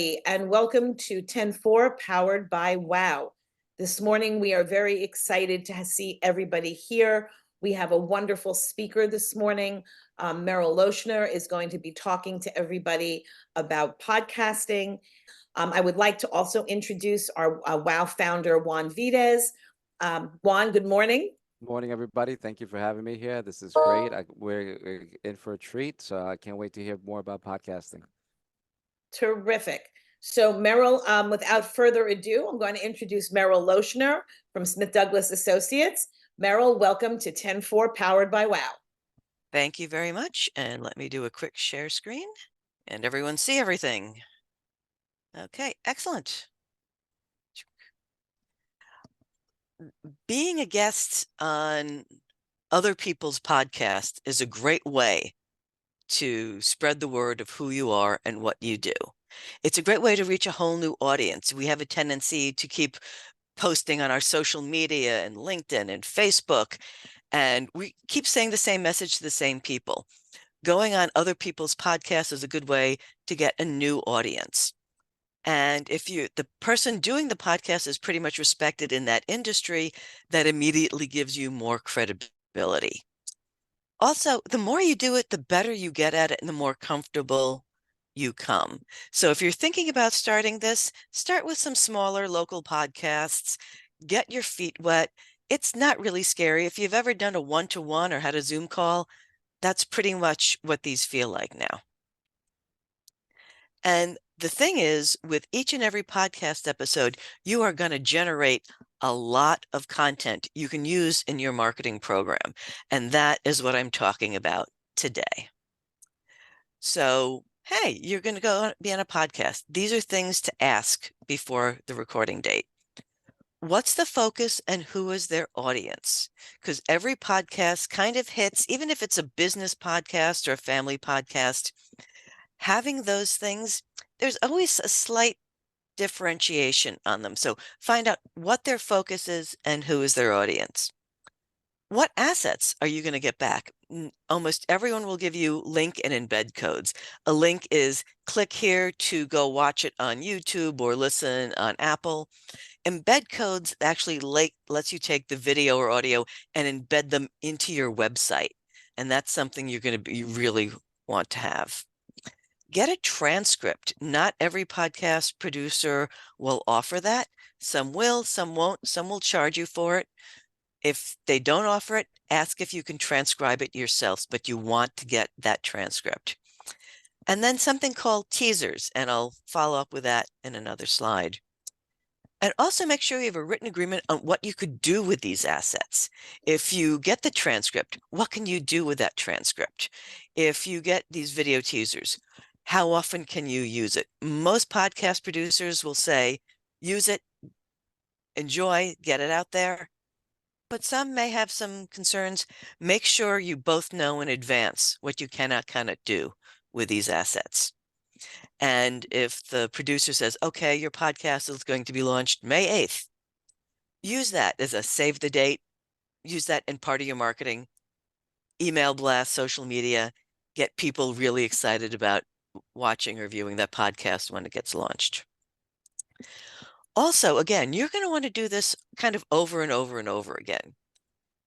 and welcome to 10-4 powered by WOW. This morning, we are very excited to see everybody here. We have a wonderful speaker this morning. Merrill Loechner is going to be talking to everybody about podcasting. I would like to also introduce our WOW founder, Juan Vides. Juan, good morning. Morning, everybody. Thank you for having me here. This is great. We're in for a treat, so I can't wait to hear more about podcasting. Terrific. So Merrill, without further ado, I'm going to introduce Merrill Loechner from Smith Douglas Associates. Merrill, welcome to 10-4 powered by WOW. Thank you very much. And let me do a quick share screen and everyone see everything. Okay, excellent. Being a guest on other people's podcasts is a great way to spread the word of who you are and what you do. It's a great way to reach a whole new audience. We have a tendency to keep posting on our social media and LinkedIn and Facebook, and we keep saying the same message to the same people. Going on other people's podcasts is a good way to get a new audience. And if the person doing the podcast is pretty much respected in that industry, that immediately gives you more credibility. Also, the more you do it, the better you get at it and the more comfortable you come. So if you're thinking about starting this, start with some smaller local podcasts, get your feet wet. It's not really scary. If you've ever done a one-to-one or had a Zoom call, that's pretty much what these feel like now. And the thing is, with each and every podcast episode, you are going to generate a lot of content you can use in your marketing program. And that is what I'm talking about today. So, hey, you're going to be on a podcast. These are things to ask before the recording date. What's the focus and who is their audience? Because every podcast kind of hits, even if it's a business podcast or a family podcast, having those things, there's always a slight differentiation on them. So find out what their focus is and who is their audience. What assets are you going to get back? Almost everyone will give you link and embed codes. A link is click here to go watch it on YouTube or listen on Apple. Embed codes actually lets you take the video or audio and embed them into your website. And that's something you're going to really want to have. Get a transcript. Not every podcast producer will offer that. Some will, some won't. Some will charge you for it. If they don't offer it, ask if you can transcribe it yourselves, but you want to get that transcript. And then something called teasers, and I'll follow up with that in another slide. And also make sure you have a written agreement on what you could do with these assets. If you get the transcript, what can you do with that transcript? If you get these video teasers, how often can you use it? Most podcast producers will say, use it, enjoy, get it out there. But some may have some concerns. Make sure you both know in advance what you cannot do with these assets. And if the producer says, okay, your podcast is going to be launched May 8th, use that as a save the date. Use that in part of your marketing. Email blast, social media, get people really excited about watching or viewing that podcast when it gets launched. Also, again, you're going to want to do this kind of over and over and over again.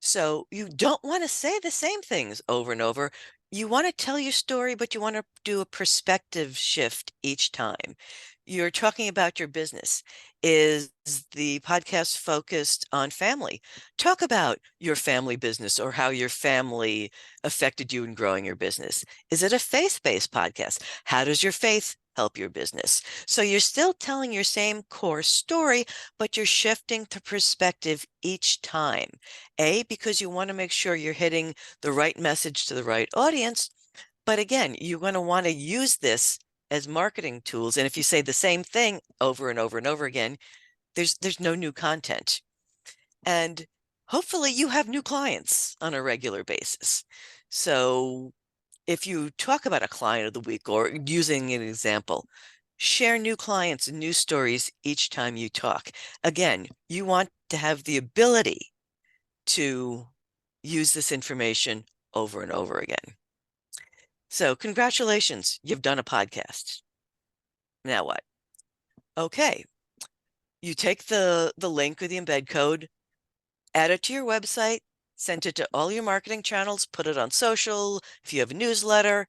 So you don't want to say the same things over and over. You want to tell your story, but you want to do a perspective shift each time. You're talking about your business. Is the podcast focused on family? Talk about your family business or how your family affected you in growing your business. Is it a faith-based podcast? How does your faith help your business? So you're still telling your same core story, but you're shifting to perspective each time. Because you want to make sure you're hitting the right message to the right audience. But again, you're going to want to use this as marketing tools. And if you say the same thing over and over and over again, there's no new content. And hopefully you have new clients on a regular basis. So if you talk about a client of the week or using an example, share new clients and new stories each time you talk. Again, you want to have the ability to use this information over and over again. So congratulations, you've done a podcast. Now what? Okay, you take the link or the embed code, add it to your website, send it to all your marketing channels, put it on social. If you have a newsletter,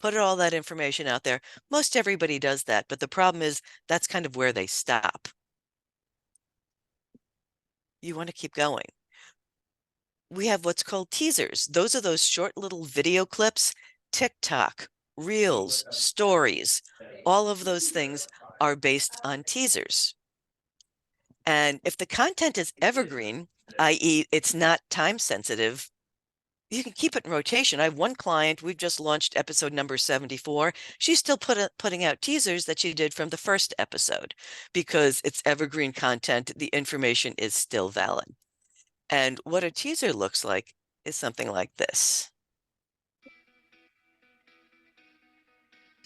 put all that information out there. Most everybody does that, but the problem is that's kind of where they stop. You want to keep going. We have what's called teasers. Those are those short little video clips, TikTok, Reels, stories. All of those things are based on teasers. And if the content is evergreen, i.e., it's not time sensitive, you can keep it in rotation. I have one client, we've just launched episode number 74. She's still putting out teasers that she did from the first episode because it's evergreen content. The information is still valid. And what a teaser looks like is something like this.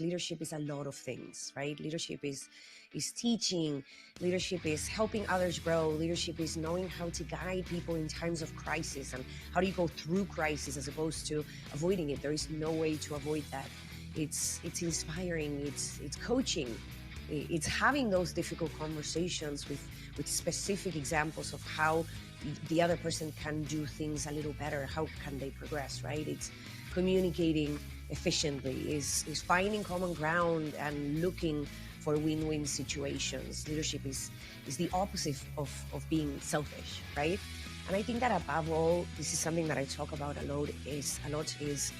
Leadership is a lot of things, right? Leadership is teaching. Leadership is helping others grow. Leadership is knowing how to guide people in times of crisis and how do you go through crisis as opposed to avoiding it. There is no way to avoid that. It's inspiring. It's coaching. It's having those difficult conversations with specific examples of how the other person can do things a little better. How can they progress, right? It's communicating efficiently, is finding common ground and looking for win-win situations. Leadership is the opposite of being selfish, right? And I think that above all, this is something that I talk about a lot is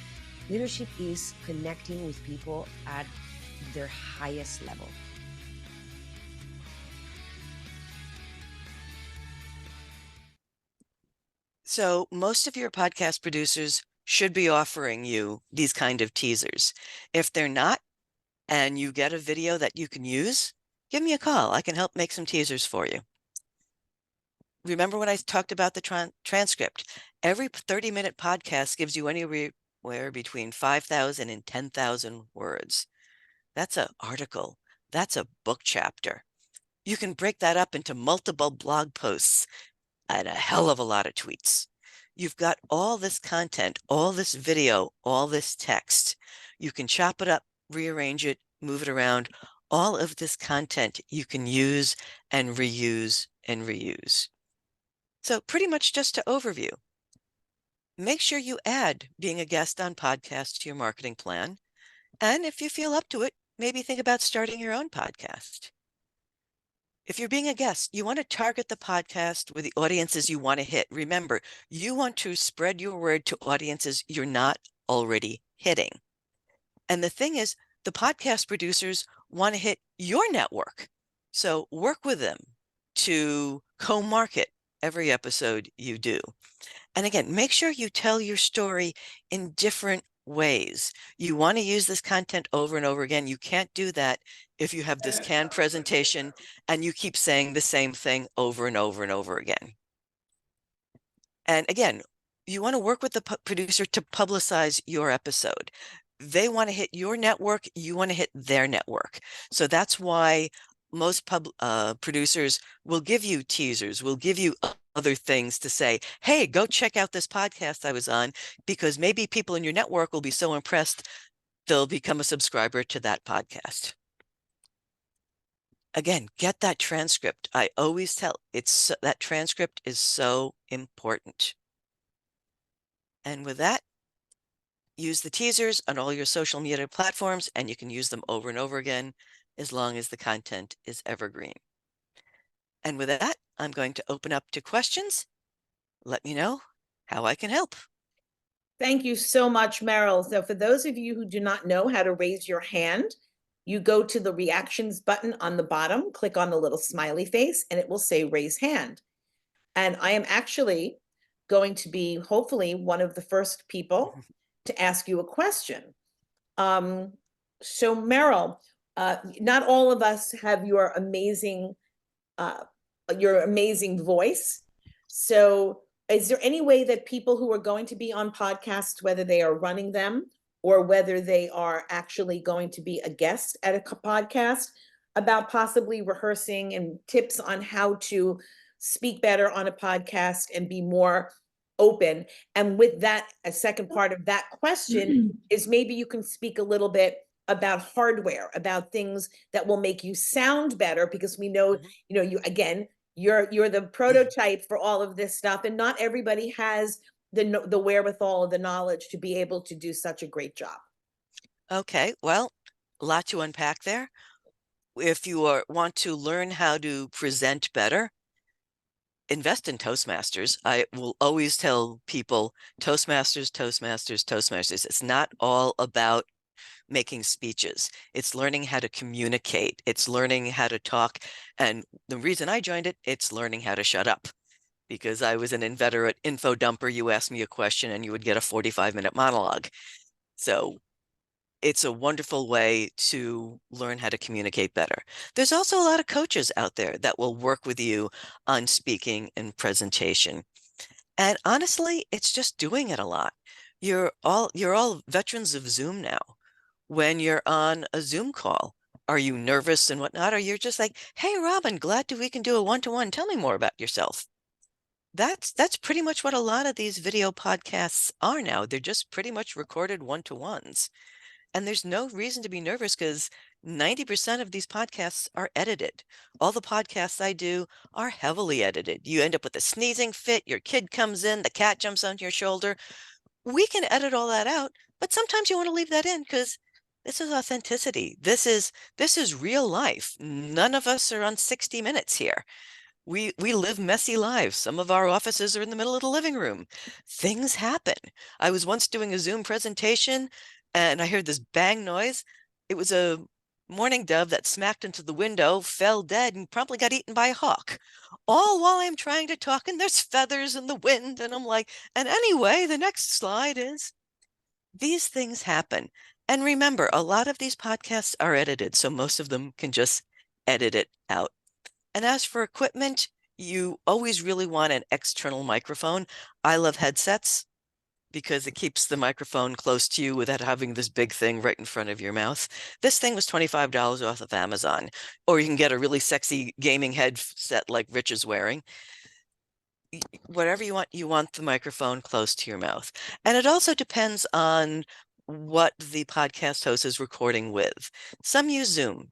leadership is connecting with people at their highest level. So most of your podcast producers should be offering you these kind of teasers. If they're not, and you get a video that you can use, give me a call. I can help make some teasers for you. Remember when I talked about the transcript? Every 30-minute podcast gives you anywhere between 5,000 and 10,000 words. That's an article. That's a book chapter. You can break that up into multiple blog posts and a hell of a lot of tweets. You've got all this content, all this video, all this text. You can chop it up, rearrange it, move it around. All of this content you can use and reuse and reuse. So pretty much just to overview, make sure you add being a guest on podcasts to your marketing plan. And if you feel up to it, maybe think about starting your own podcast. If you're being a guest, you want to target the podcast with the audiences you want to hit. Remember, you want to spread your word to audiences you're not already hitting. And the thing is, the podcast producers want to hit your network. So work with them to co-market every episode you do. And again, make sure you tell your story in different ways. You want to use this content over and over again. You can't do that if you have this canned presentation and you keep saying the same thing over and over and over again. And again, you want to work with the producer to publicize your episode. They want to hit your network. You want to hit their network. So that's why most producers will give you teasers, will give you other things to say, hey, go check out this podcast I was on, because maybe people in your network will be so impressed, they'll become a subscriber to that podcast. Again, get that transcript. I always tell that transcript is so important. And with that, use the teasers on all your social media platforms, and you can use them over and over again as long as the content is evergreen. And with that, I'm going to open up to questions. Let me know how I can help. Thank you so much, Merrill. So for those of you who do not know how to raise your hand, you go to the reactions button on the bottom, click on the little smiley face, and it will say raise hand. And I am actually going to be hopefully one of the first people to ask you a question. So Merrill, not all of us have your amazing voice. So is there any way that people who are going to be on podcasts, whether they are running them or whether they are actually going to be a guest at a podcast, about possibly rehearsing and tips on how to speak better on a podcast and be more open? And with that, a second part of that question is maybe you can speak a little bit about hardware, about things that will make you sound better, because we know, you know, you, again, you're the prototype for all of this stuff, and not everybody has the wherewithal, the knowledge to be able to do such a great job. Okay, well, a lot to unpack there. If you want to learn how to present better, invest in Toastmasters. I will always tell people Toastmasters, Toastmasters, Toastmasters. It's not all about making speeches. It's learning how to communicate. It's learning how to talk. And the reason I joined it, it's learning how to shut up, because I was an inveterate info dumper. You asked me a question and you would get a 45-minute monologue. So it's a wonderful way to learn how to communicate better. There's also a lot of coaches out there that will work with you on speaking and presentation. And honestly, it's just doing it a lot. You're all veterans of Zoom now. When you're on a Zoom call, are you nervous and whatnot? Or you're just like, hey, Robin, glad we can do a one-to-one. Tell me more about yourself. That's pretty much what a lot of these video podcasts are now. They're just pretty much recorded one-to-ones. And there's no reason to be nervous, because 90% of these podcasts are edited. All the podcasts I do are heavily edited. You end up with a sneezing fit, your kid comes in, the cat jumps on your shoulder. We can edit all that out, but sometimes you want to leave that in, because this is authenticity. This is real life. None of us are on 60 Minutes here. We live messy lives. Some of our offices are in the middle of the living room. Things happen. I was once doing a Zoom presentation and I heard this bang noise. It was a mourning dove that smacked into the window, fell dead, and promptly got eaten by a hawk. All while I'm trying to talk, and there's feathers in the wind, and I'm like, and anyway, the next slide is, these things happen. And remember, a lot of these podcasts are edited, so most of them can just edit it out. And as for equipment, you always really want an external microphone. I love headsets because it keeps the microphone close to you without having this big thing right in front of your mouth. This thing was $25 off of Amazon, or you can get a really sexy gaming headset like Rich is wearing. Whatever you want the microphone close to your mouth. And it also depends on what the podcast host is recording with. Some use Zoom.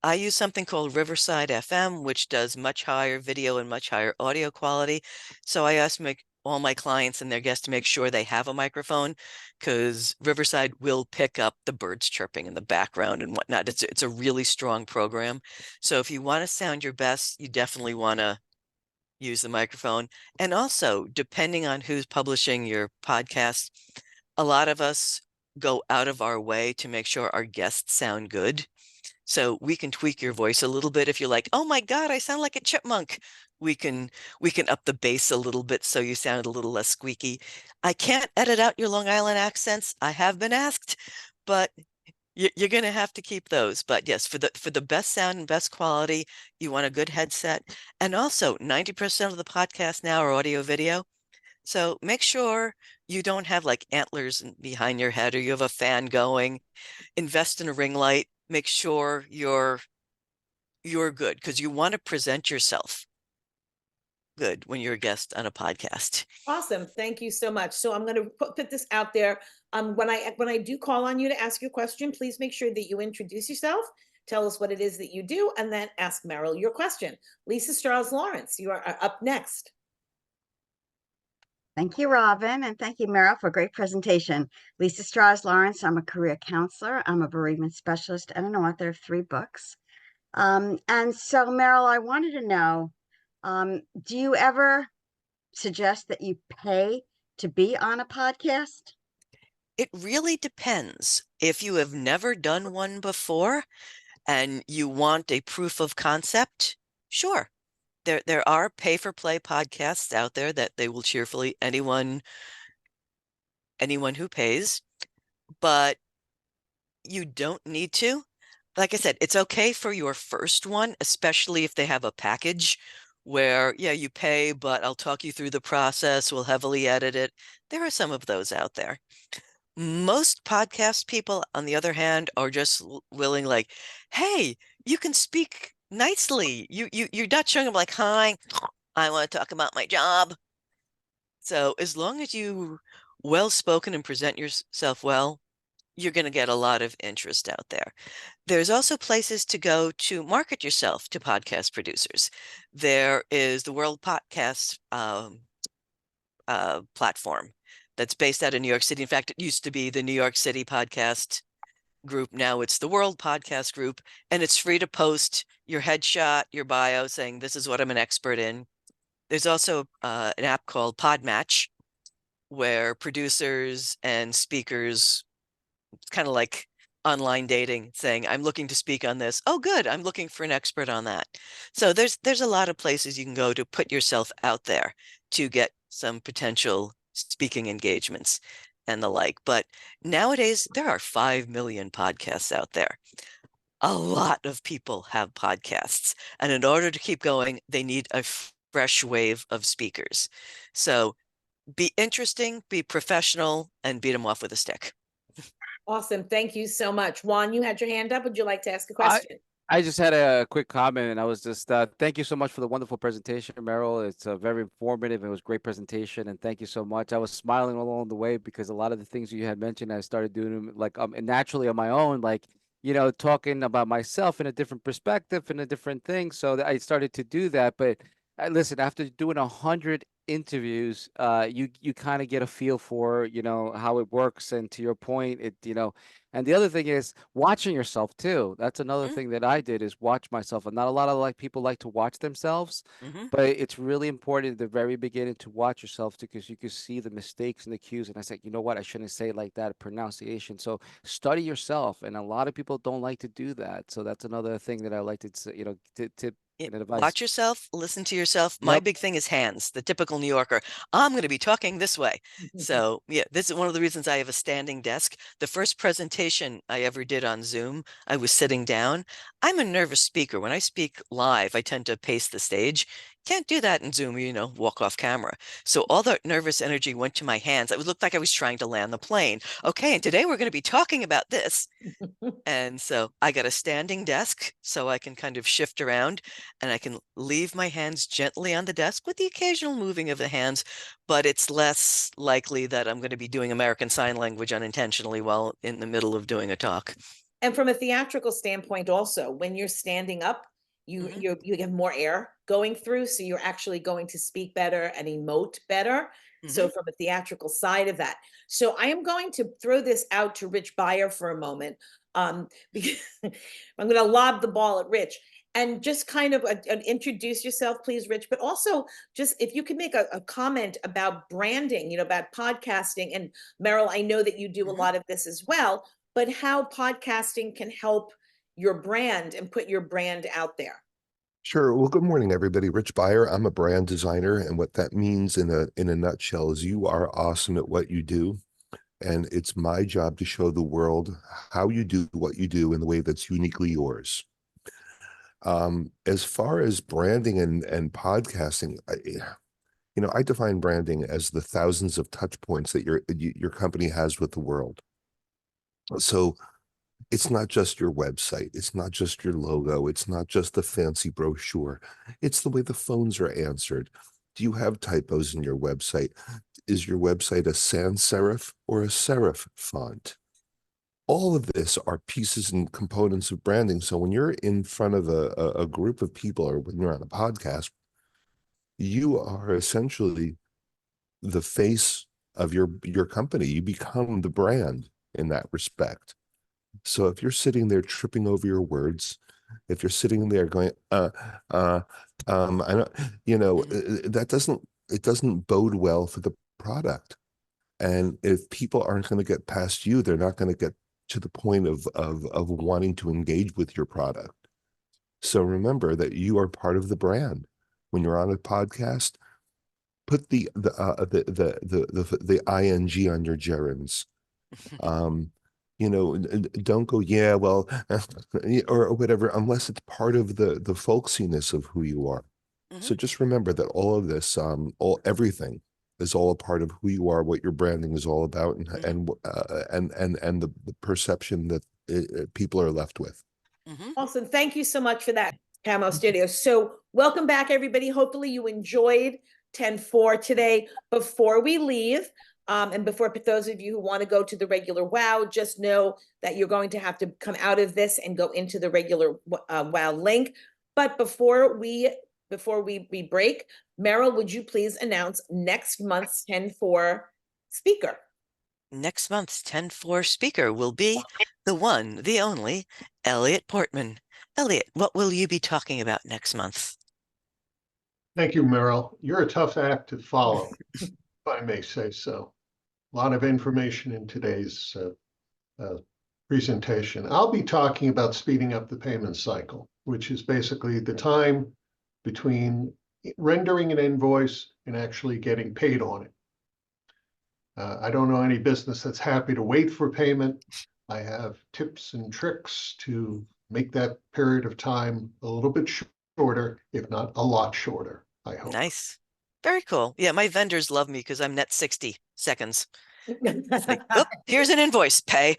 I use something called Riverside FM, which does much higher video and much higher audio quality. So I ask all my clients and their guests to make sure they have a microphone, because Riverside will pick up the birds chirping in the background and whatnot. It's a really strong program. So if you want to sound your best, you definitely want to use the microphone. And also, depending on who's publishing your podcast, a lot of us go out of our way to make sure our guests sound good. So we can tweak your voice a little bit. If you're like, oh my God, I sound like a chipmunk, we can up the bass a little bit so you sound a little less squeaky. I can't edit out your Long Island accents. I have been asked, but you're going to have to keep those. But yes, for the best sound and best quality, you want a good headset. And also 90% of the podcasts now are audio video. So make sure you don't have like antlers behind your head, or you have a fan going. Invest in a ring light. Make sure you're good, because you want to present yourself good when you're a guest on a podcast. Awesome. Thank you so much. So I'm going to put this out there. When I do call on you to ask your question, please make sure that you introduce yourself, tell us what it is that you do, and then ask Merrill your question. Lisa Strauss-Lawrence, you are up next. Thank you, Robin, and thank you, Merrill, for a great presentation. Lisa Strauss-Lawrence, I'm a career counselor. I'm a bereavement specialist and an author of 3 books. And so, Merrill, I wanted to know, do you ever suggest that you pay to be on a podcast? It really depends. If you have never done one before and you want a proof of concept, sure. There are pay-for-play podcasts out there that they will cheerfully anyone who pays, but you don't need to. Like I said, it's okay for your first one, especially if they have a package where, yeah, you pay, but I'll talk you through the process, we'll heavily edit it. There are some of those out there. Most podcast people, on the other hand, are just willing, like, hey, you can speak nicely. You're not showing them like, hi, I want to talk about my job. So as long as you well spoken and present yourself well, you're going to get a lot of interest out there. There's also places to go to market yourself to podcast producers. There is the World Podcast platform that's based out of New York City. In fact, it used to be the New York City Podcast Group. Now it's the World Podcast Group, and it's free to post your headshot, your bio saying, this is what I'm an expert in. There's also an app called Podmatch, where producers and speakers, kind of like online dating, saying, I'm looking to speak on this. Oh, good. I'm looking for an expert on that. So there's a lot of places you can go to put yourself out there to get some potential speaking engagements and the like. But nowadays, there are 5 million podcasts out there. A lot of people have podcasts. And in order to keep going, they need a fresh wave of speakers. So be interesting, be professional, and beat them off with a stick. Awesome. Thank you so much. Juan, you had your hand up. Would you like to ask a I question? I just had a quick comment, and I was just thank you so much for the wonderful presentation, Merrill. It's very informative. It was a great presentation, and thank you so much. I was smiling along the way because a lot of the things you had mentioned, I started doing them like and naturally on my own, like talking about myself in a different perspective and a different thing. So I started to do that. But listen, after doing 100 interviews, you kind of get a feel for how it works, and to your point, and the other thing is watching yourself too. That's another Mm-hmm. thing that I did, is watch myself. And not a lot of people like to watch themselves, Mm-hmm. but it's really important at the very beginning to watch yourself too, because you can see the mistakes and the cues. And I said, you know what, I shouldn't say it like that, pronunciation. So study yourself, and a lot of people don't like to do that. So that's another thing that I like to say, tip and advice. Watch yourself, listen to yourself. My Yep. big thing is hands, the typical New Yorker. I'm going to be talking this way. So, yeah, this is one of the reasons I have a standing desk. The first presentation I ever did on Zoom, I was sitting down. I'm a nervous speaker. When I speak live, I tend to pace the stage. Can't do that in Zoom, walk off camera. So all that nervous energy went to my hands. It looked like I was trying to land the plane. Okay, and today we're going to be talking about this. And so I got a standing desk so I can kind of shift around, and I can leave my hands gently on the desk with the occasional moving of the hands, but it's less likely that I'm going to be doing American Sign Language unintentionally while in the middle of doing a talk. And from a theatrical standpoint also, when you're standing up, Mhm. you get more air going through, so you're actually going to speak better and emote better. So Mhm. from a theatrical side of that. So I am going to throw this out to Rich Beyer for a moment, because I'm going to lob the ball at Rich. And just kind of introduce yourself, please, Rich, but also just if you could make a comment about branding, about podcasting. And Merrill, I know that you do a Mhm. lot of this as well, but how podcasting can help your brand and put your brand out there. Sure. Well, good morning, everybody. Rich Beyer. I'm a brand designer, and what that means in a nutshell is you are awesome at what you do, and it's my job to show the world how you do what you do in the way that's uniquely yours. As far as branding and podcasting, I define branding as the thousands of touch points that your company has with the world. So it's not just your website. It's not just your logo. It's not just the fancy brochure. It's the way the phones are answered. Do you have typos in your website? Is your website a sans serif or a serif font? All of this are pieces and components of branding. So when you're in front of a group of people, or when you're on a podcast, you are essentially the face of your company. You become the brand in that respect. So if you're sitting there tripping over your words, if you're sitting there going, I don't, it doesn't bode well for the product. And if people aren't going to get past you, they're not going to get to the point of wanting to engage with your product. So remember that you are part of the brand. When you're on a podcast, put the ing on your gerunds. Don't go, yeah, well, or whatever, unless it's part of the folksiness of who you are. Mhm. So just remember that all of this, everything is all a part of who you are, what your branding is all about, and the perception that people are left with. Mhm. Awesome. Thank you so much for that, Camo Studio. So welcome back, everybody. Hopefully you enjoyed 10-4 today. Before we leave, And before those of you who want to go to the regular WOW, just know that you're going to have to come out of this and go into the regular WOW link. But before we break, Merrill, would you please announce next month's 10-4 speaker? Next month's 10-4 speaker will be the one, the only, Elliot Portman. Elliot, what will you be talking about next month? Thank you, Merrill. You're a tough act to follow, if I may say so. A lot of information in today's presentation. I'll be talking about speeding up the payment cycle, which is basically the time between rendering an invoice and actually getting paid on it. I don't know any business that's happy to wait for payment. I have tips and tricks to make that period of time a little bit shorter, if not a lot shorter, I hope. Nice. Very cool. Yeah, my vendors love me because I'm net 60 seconds. Like, oh, here's an invoice, pay.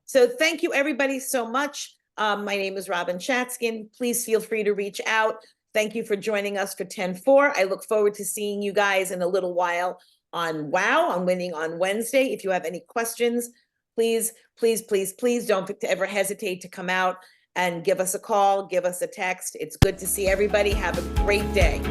So thank you everybody so much. My name is Robin Chatskin. Please feel free to reach out. Thank you for joining us for 10-4. I look forward to seeing you guys in a little while on WOW, on Winning on Wednesday. If you have any questions, please, please, please, please don't ever hesitate to come out and give us a call, give us a text. It's good to see everybody. Have a great day.